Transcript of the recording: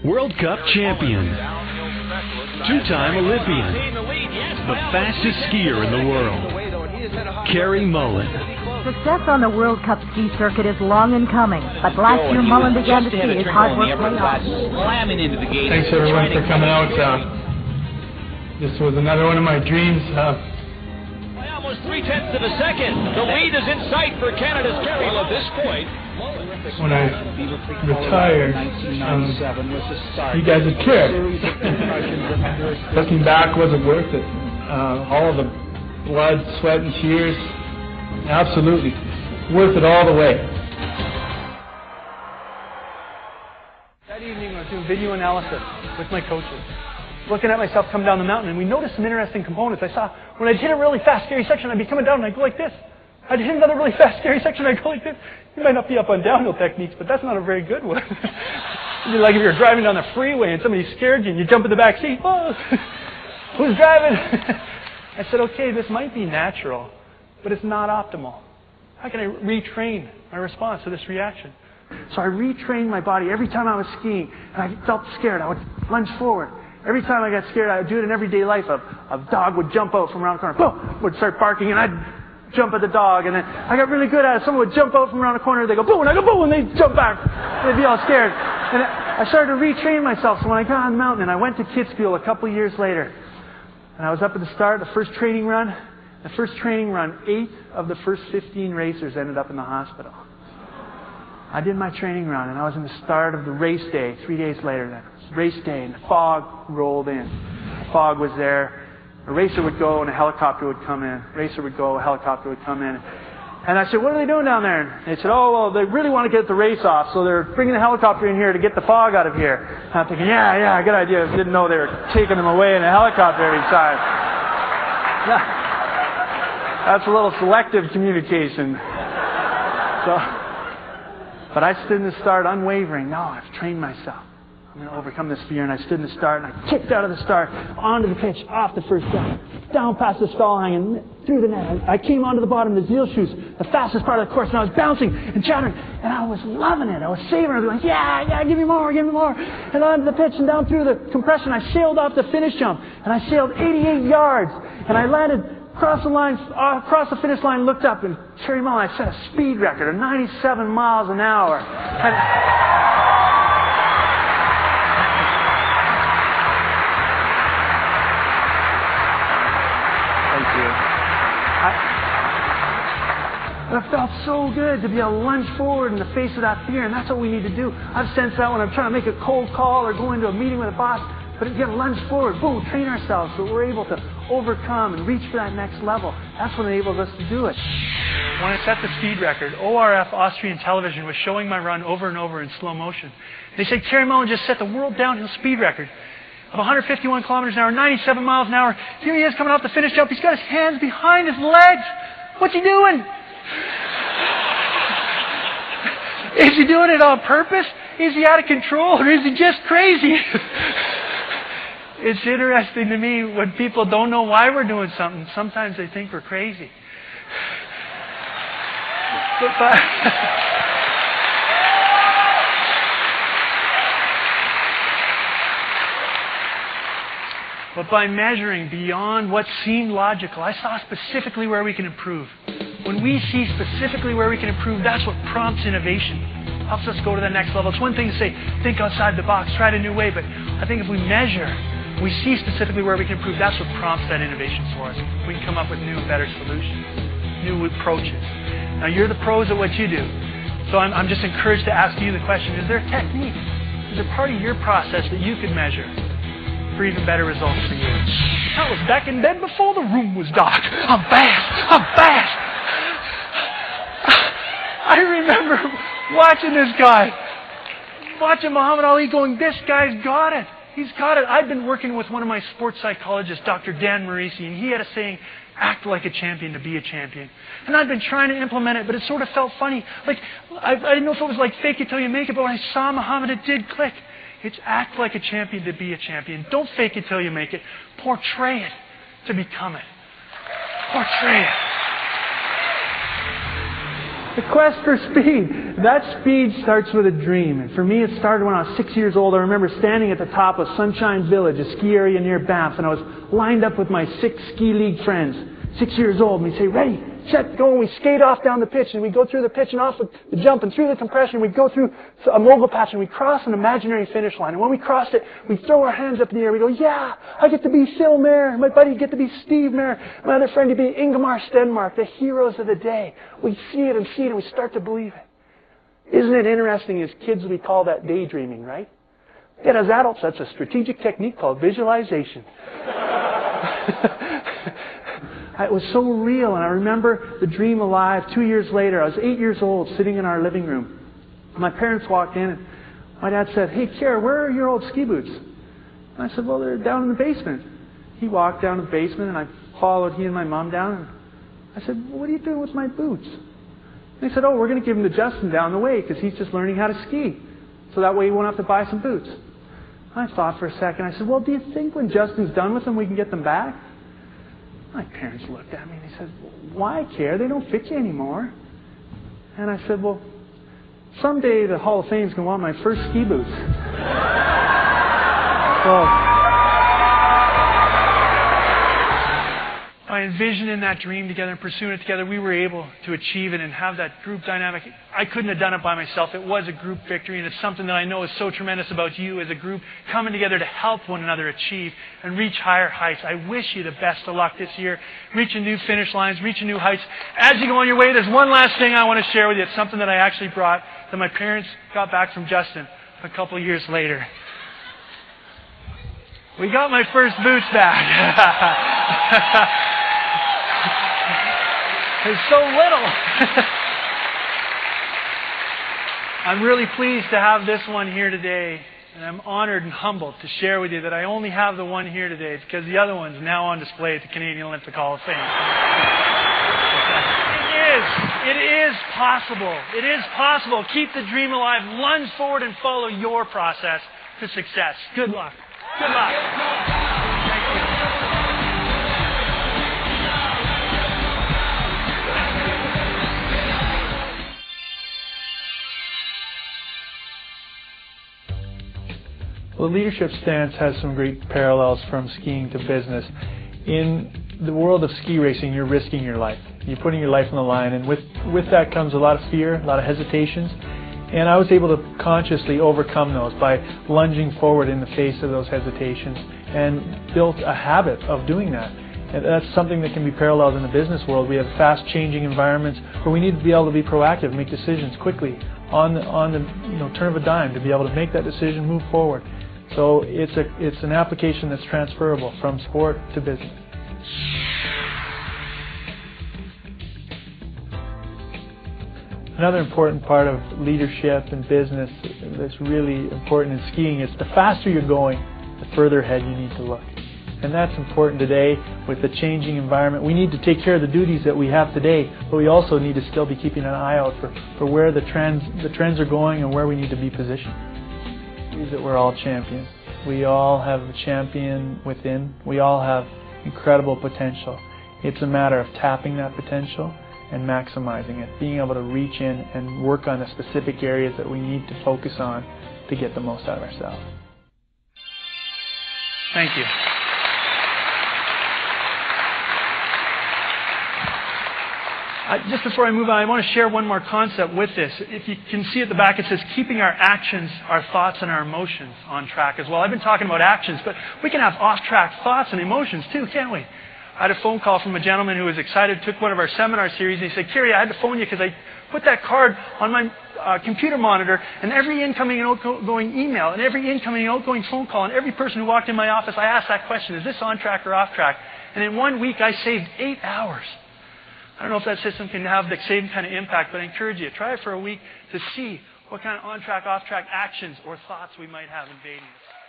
World Cup champion, two-time Olympian, the fastest skier in the world, Cary Mullen. Success on the World Cup ski circuit is long in coming, but last year Mullen began to see his hard work pay off. Thanks everyone for coming out. This was another one of my dreams. By almost 0.3 of a second, the lead is in sight for Canada's Cary. Well, at this point, when I retired, you guys would care. Looking back, was it worth it? All of the blood, sweat, and tears, absolutely worth it all the way. That evening, I was doing video analysis with my coaches, looking at myself come down the mountain, and we noticed some interesting components. I saw when I'd hit a really fast, scary section, I'd be coming down and I'd go like this. I'd hit another really fast, scary section, I'd go like this. You might not be up on downhill techniques, but that's not a very good one. It'd be like if you're driving down the freeway and somebody scared you and you jump in the back seat. Oh, who's driving? I said, okay, this might be natural, but it's not optimal. How can I retrain my response to this reaction? So I retrained my body every time I was skiing and I felt scared. I would lunge forward. Every time I got scared, I would do it in everyday life. A dog would jump out from around the corner, boom, would start barking, and I'd jump at the dog. And then I got really good at it. Someone would jump out from around the corner, they go boom, and I go boom, and they jump back. They'd be all scared. And I started to retrain myself. So when I got on the mountain, and I went to Kitzbuhel a couple of years later, and I was up at the start, the first training run, 8 of the first 15 racers ended up in the hospital. I did my training run, and I was in the start of the race day, 3 days later then. It was race day, and the fog rolled in. The fog was there. A racer would go, and a helicopter would come in. A racer would go, a helicopter would come in. And I said, what are they doing down there? And they said, oh, well, they really want to get the race off, so they're bringing the helicopter in here to get the fog out of here. And I'm thinking, yeah, good idea. I didn't know they were taking them away in a helicopter every time. That's a little selective communication. But I stood in the start unwavering. No, I've trained myself. I'm going to overcome this fear. And I stood in the start, and I kicked out of the start, onto the pitch, off the first down, down past the stall hang, and through the net. I came onto the bottom of the Zeal shoes, the fastest part of the course, and I was bouncing and chattering, and I was loving it. I was savoring it. I was going, yeah, give me more. And onto the pitch and down through the compression, I sailed off the finish jump, and I sailed 88 yards, and I landed across the finish line, looked up, and Cary Mullen, I set a speed record of 97 miles an hour. Thank you. It felt so good to be able to lunge forward in the face of that fear, and that's what we need to do. I've sensed that when I'm trying to make a cold call or go into a meeting with a boss. But again, lunge forward, boom, train ourselves so we're able to overcome and reach for that next level. That's what enables us to do it. When I set the speed record, ORF Austrian television was showing my run over and over in slow motion. They said, Cary Mullen just set the world downhill speed record of 151 kilometers an hour, 97 miles an hour. Here he is coming off the finish jump. He's got his hands behind his legs. What's he doing? Is he doing it on purpose? Is he out of control? Or is he just crazy? It's interesting to me when people don't know why we're doing something. Sometimes they think we're crazy. But by measuring beyond what seemed logical, I saw specifically where we can improve. When we see specifically where we can improve, that's what prompts innovation. Helps us go to the next level. It's one thing to say, think outside the box, try it a new way, but I think if we measure, we see specifically where we can improve, that's what prompts that innovation for us. We can come up with new, better solutions, new approaches. Now, you're the pros at what you do. So I'm just encouraged to ask you the question, is there a technique? Is there part of your process that you can measure for even better results for you? I was back in bed before the room was dark. I'm fast. I remember watching this guy, watching Muhammad Ali going, this guy's got it. He's got it. I've been working with one of my sports psychologists, Dr. Dan Marisi, and he had a saying, act like a champion to be a champion. And I've been trying to implement it, but it sort of felt funny. Like, I didn't know if it was like fake it till you make it, but when I saw Muhammad, it did click. It's act like a champion to be a champion. Don't fake it till you make it. Portray it to become it. Portray it. The quest for speed. That speed starts with a dream. And for me, it started when I was 6 years old. I remember standing at the top of Sunshine Village, a ski area near Banff, and I was lined up with my 6 ski league friends. 6 years old, and we say, ready, set, go, and we skate off down the pitch, and we go through the pitch and off the jump and through the compression. We go through a mogul patch, and we cross an imaginary finish line. And when we cross it, we throw our hands up in the air. We go, yeah, I get to be Phil Mayer. My buddy get to be Steve Mayer. My other friend to be Ingemar Stenmark, the heroes of the day. We see it, and we start to believe it. Isn't it interesting? As kids, we call that daydreaming, right? Yet as adults, that's a strategic technique called visualization. It was so real, and I remember the dream alive. 2 years later, I was 8 years old, sitting in our living room. My parents walked in, and my dad said, hey, Cary, where are your old ski boots? And I said, well, they're down in the basement. He walked down to the basement, and I followed he and my mom down. And I said, well, what are you doing with my boots? And he said, oh, we're going to give them to Justin down the way, because he's just learning how to ski. So that way he won't have to buy some boots. I thought for a second. I said, well, do you think when Justin's done with them, we can get them back? My parents looked at me and they said, why, Cary? They don't fit you anymore. And I said, well, someday the Hall of Fame's going to want my first ski boots. By envisioning that dream together and pursuing it together, we were able to achieve it and have that group dynamic. I couldn't have done it by myself. It was a group victory, and it's something that I know is so tremendous about you as a group coming together to help one another achieve and reach higher heights. I wish you the best of luck this year, reaching new finish lines, reaching new heights. As you go on your way, there's one last thing I want to share with you. It's something that I actually brought that my parents got back from Justin a couple of years later. We got my first boots back. There's so little. I'm really pleased to have this one here today, and I'm honored and humbled to share with you that I only have the one here today because the other one's now on display at the Canadian Olympic Hall of Fame. It is possible. It is possible. Keep the dream alive. Lunge forward and follow your process to success. Good luck. Good luck. Thank you. Well, the leadership stance has some great parallels from skiing to business. In the world of ski racing, you're risking your life. You're putting your life on the line, and with that comes a lot of fear, a lot of hesitations. And I was able to consciously overcome those by lunging forward in the face of those hesitations and built a habit of doing that. And that's something that can be paralleled in the business world. We have fast-changing environments where we need to be able to be proactive, make decisions quickly on the turn of a dime to be able to make that decision, move forward. So it's an application that's transferable from sport to business. Another important part of leadership and business that's really important in skiing is the faster you're going, the further ahead you need to look. And that's important today with the changing environment. We need to take care of the duties that we have today, but we also need to still be keeping an eye out for where the trends are going and where we need to be positioned. Is that we're all champions. We all have a champion within. We all have incredible potential. It's a matter of tapping that potential and maximizing it, being able to reach in and work on the specific areas that we need to focus on to get the most out of ourselves. Thank you. Just before I move on, I want to share one more concept with this. If you can see at the back, it says keeping our actions, our thoughts, and our emotions on track as well. I've been talking about actions, but we can have off-track thoughts and emotions too, can't we? I had a phone call from a gentleman who was excited, took one of our seminar series, and he said, Cary, I had to phone you because I put that card on my computer monitor, and every incoming and outgoing email, and every incoming and outgoing phone call, and every person who walked in my office, I asked that question, is this on track or off track? And in 1 week, I saved 8 hours. I don't know if that system can have the same kind of impact, but I encourage you, try it for a week to see what kind of on-track, off-track actions or thoughts we might have invading us.